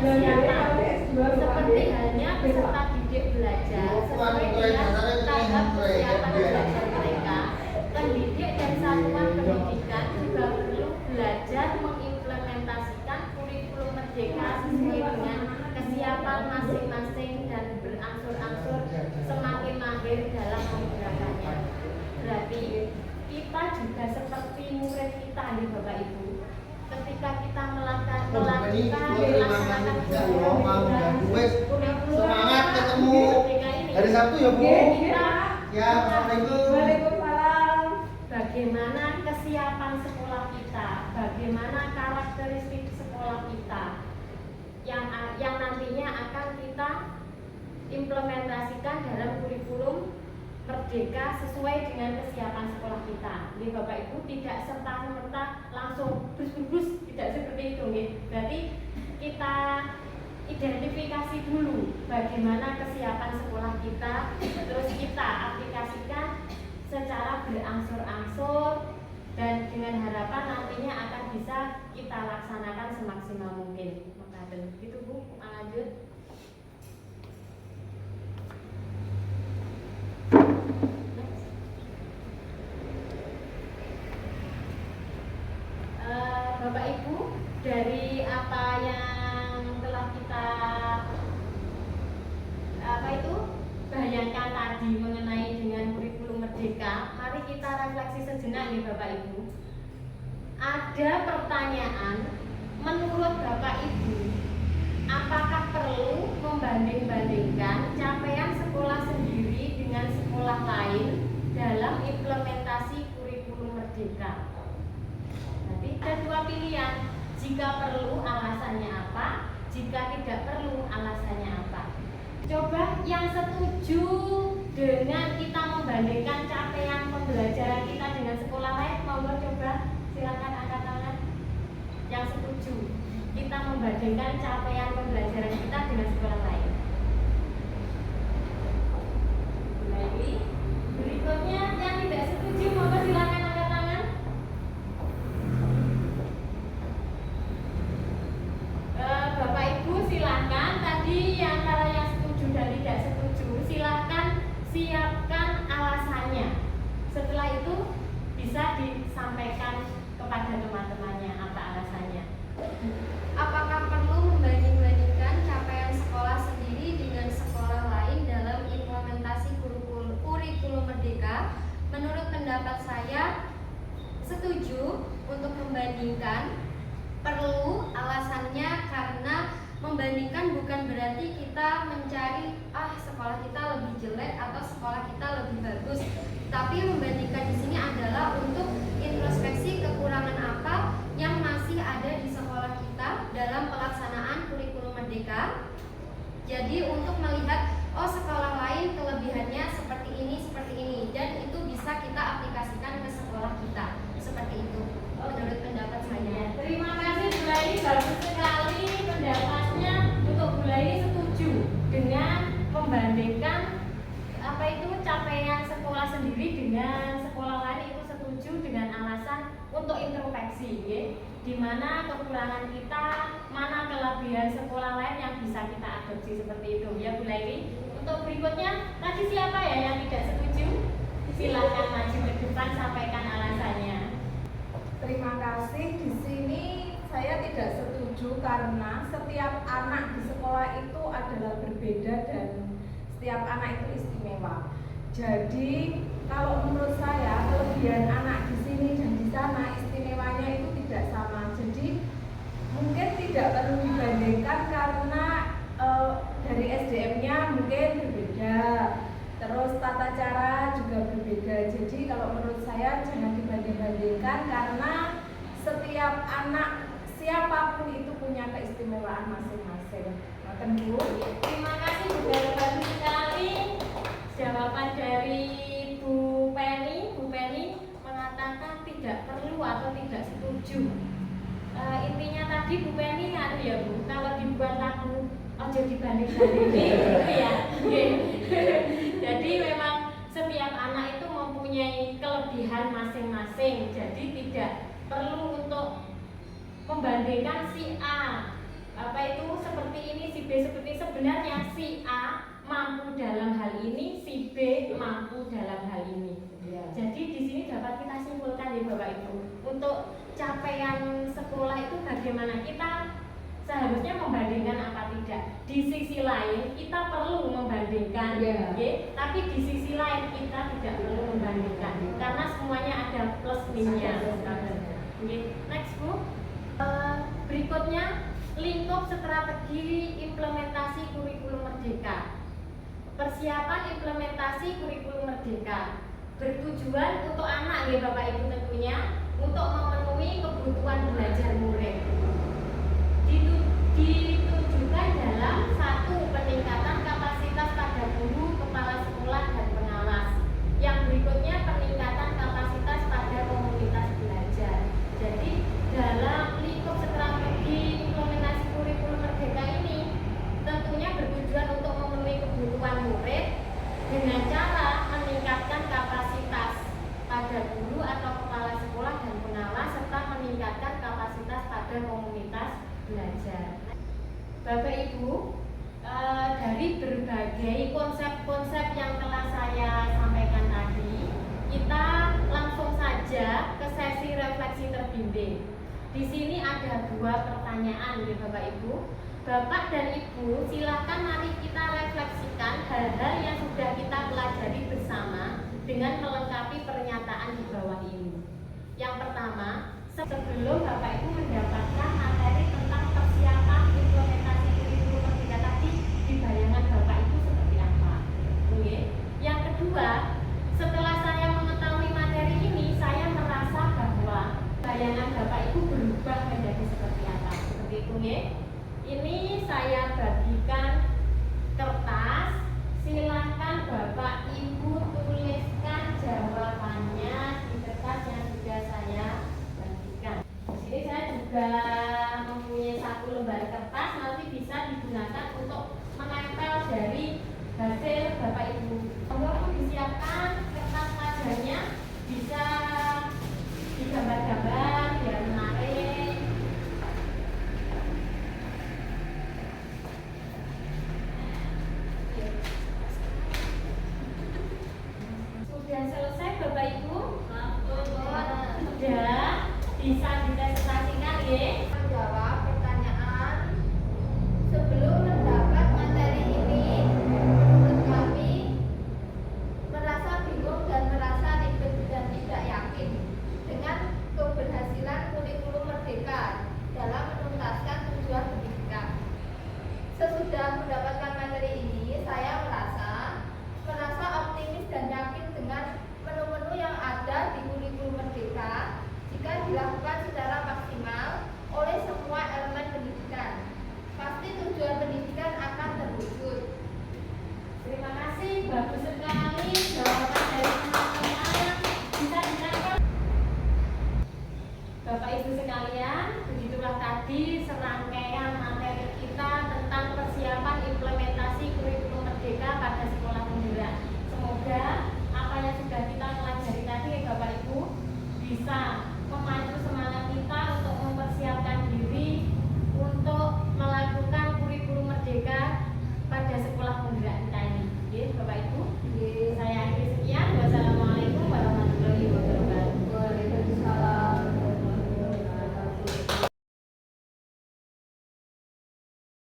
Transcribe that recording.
kesiapan seperti halnya peserta didik belajar sesuai dengan tahap kesiapan belajar mereka. Pendidik dan satuan pendidikan juga perlu belajar mengimplementasikan kurikulum merdeka sesuai dengan kesiapan masing-masing dan berangsur-angsur semakin mahir dalam menggunakannya. Berarti kita juga seperti murid kita nih Bapak Ibu. Ketika kita melakukan melaksanakan semangat ketemu hari Sabtu ya Bu. Ya, Waalaikumsalam. Bagaimana kesiapan sekolah kita, bagaimana karakteristik sekolah kita yang nantinya akan kita implementasikan dalam kurikulum merdeka sesuai dengan kesiapan sekolah kita. Jadi Bapak Ibu tidak serta-merta langsung bus-bus, tidak seperti itu nih. Berarti kita identifikasi dulu bagaimana kesiapan sekolah kita, terus kita aplikasikan secara berangsur-angsur dan dengan harapan nantinya akan bisa kita laksanakan semaksimal mungkin. Gitu Bu, lanjut. Bapak Ibu, dari apa yang telah kita bayangkan tadi mengenai dengan kurikulum merdeka, mari kita refleksi sejenak nih Bapak Ibu. Ada pertanyaan, menurut Bapak Ibu, apakah perlu membanding-bandingkan capaian sekolah sendiri dengan sekolah lain dalam implementasi kurikulum merdeka? Nanti ada dua pilihan. Jika perlu, alasannya apa? Jika tidak perlu, alasannya apa? Coba yang setuju dengan kita membandingkan capaian pembelajaran kita dengan sekolah lain, monggo coba silakan angkat tangan. Yang setuju kita membandingkan capaian pembelajaran kita dengan sekolah lain. Baik. Berikutnya yang tidak setuju, monggo silakan angkat tangan. Bapak Ibu silakan. Tadi antara yang setuju dan tidak setuju, silakan siapkan alasannya. Setelah itu bisa disampaikan kepada teman-temannya apa alasannya. Apakah perlu membanding-bandingkan capaian sekolah sendiri dengan sekolah lain dalam implementasi kurikulum merdeka? Menurut pendapat saya, setuju untuk membandingkan. Perlu, alasannya karena membandingkan bukan berarti kita mencari sekolah kita lebih jelek atau sekolah kita lebih bagus. Tapi membandingkan di sini adalah untuk introspeksi kekurangan apa yang masih ada di sekolah kita dalam pelaksanaan kurikulum merdeka. Jadi untuk melihat sekolah lain kelebihannya seperti ini dan itu bisa kita aplikasikan ke sekolah kita. Seperti itu menurut pendapat saya. Terima kasih Bu Laili, bagus sekali pendapatnya. Untuk Bu Laili setuju dengan membandingkan capaian sekolah sendiri dengan sekolah lain, itu setuju dengan alasan untuk introspeksi, ya. Di mana kekurangan kita, mana kelebihan sekolah lain yang bisa kita adopsi seperti itu, ya Bu Laili. Untuk berikutnya, tadi siapa ya yang tidak setuju? Silakan maju ke depan, sampaikan alasannya. Terima kasih. Di sini saya tidak setuju karena setiap anak di sekolah itu adalah berbeda dan setiap anak itu istimewa. Jadi kalau menurut saya kelebihan anak di sini dan di sana istimewanya itu tidak sama. Jadi mungkin tidak perlu dibandingkan karena dari SDM-nya mungkin berbeda. Terus tata cara juga berbeda. Jadi kalau menurut saya jangan dibanding-bandingkan karena setiap anak siapapun itu punya keistimewaan masing-masing. Makan Bu. Terima kasih Bu, bagus sekali jawaban dari Bu Penny. Bu Penny mengatakan tidak perlu atau tidak setuju. Intinya tadi Bu Penny ya Bu, kalau dibuat lagu ojo dibanding-bandingin gitu ya. Jadi memang setiap anak itu mempunyai kelebihan masing-masing. Jadi tidak perlu untuk membandingkan si A apa itu seperti ini, si B seperti sebenarnya si A mampu dalam hal ini, si B mampu dalam hal ini. Jadi di sini dapat kita simpulkan ya Bapak Ibu, untuk capaian sekolah itu bagaimana kita seharusnya membandingkan apa tidak. Di sisi lain kita perlu membandingkan, tapi di sisi lain kita tidak perlu membandingkan karena semuanya ada plus minusnya. Next Bu. Berikutnya lingkup strategi implementasi kurikulum merdeka. Persiapan implementasi kurikulum merdeka bertujuan untuk anak ya Bapak Ibu tentunya, untuk memenuhi kebutuhan belajar murid. Ditujukan dalam satu, peningkatan kapasitas pada guru, kepala sekolah dan pengawas. Yang berikutnya peningkatan kapasitas pada komunitas belajar. Jadi dalam lingkup strategi implementasi kurikulum merdeka ini tentunya bertujuan untuk memenuhi kebutuhan murid dengan cara meningkatkan kapasitas pada guru atau kepala sekolah dan pengawas serta meningkatkan kapasitas pada komunitas belajar. Bapak Ibu, dari berbagai konsep-konsep yang telah saya sampaikan tadi, kita langsung saja ke sesi refleksi terbimbing. Di sini ada 2 pertanyaan ya Bapak Ibu. Bapak dan Ibu, silakan mari kita refleksikan hal-hal yang sudah kita pelajari bersama dengan melengkapi pernyataan di bawah ini. Yang pertama, sebelum Bapak Ibu mendapatkan materi tentang persiapan implementasi kurikulum merdeka tadi, di bayangan Bapak Ibu seperti apa? Oke. Yang kedua, setelah saya mengetahui materi ini, saya merasa bahwa bayangan Bapak Ibu berubah menjadi seperti apa? Seperti itu ya. Ini saya bagikan kertas, silahkan Bapak Ibu tuliskan jawabannya di kertas yang sudah saya bagikan. Di sini saya juga mempunyai 1 lembar kertas, nanti bisa digunakan untuk menempel dari hasil Bapak Ibu. Monggo disiapkan kertas pelajarnya, bisa digambar-gambar biar menarik. Sudah selesai Bapak Ibu? Sudah, bisa dipresentasikan ya. Menjawab pertanyaan. Sebelum mendapat materi ini, menurut kami merasa bingung dan merasa ribet dan tidak yakin dengan keberhasilan kurikulum merdeka dalam menuntaskan tujuan pendidikan. Sesudah mendapatkan materi ini, saya merasa optimis dan yakin dengan menu-menu yang ada di kurikulum merdeka jika dilakukan secara maksimal oleh semua elemen pendidikan. Pasti tujuan pendidikan akan terwujud. Terima kasih, bagus sekali jawaban dari teman-teman. Bisa ditempel Bapak Ibu sekalian.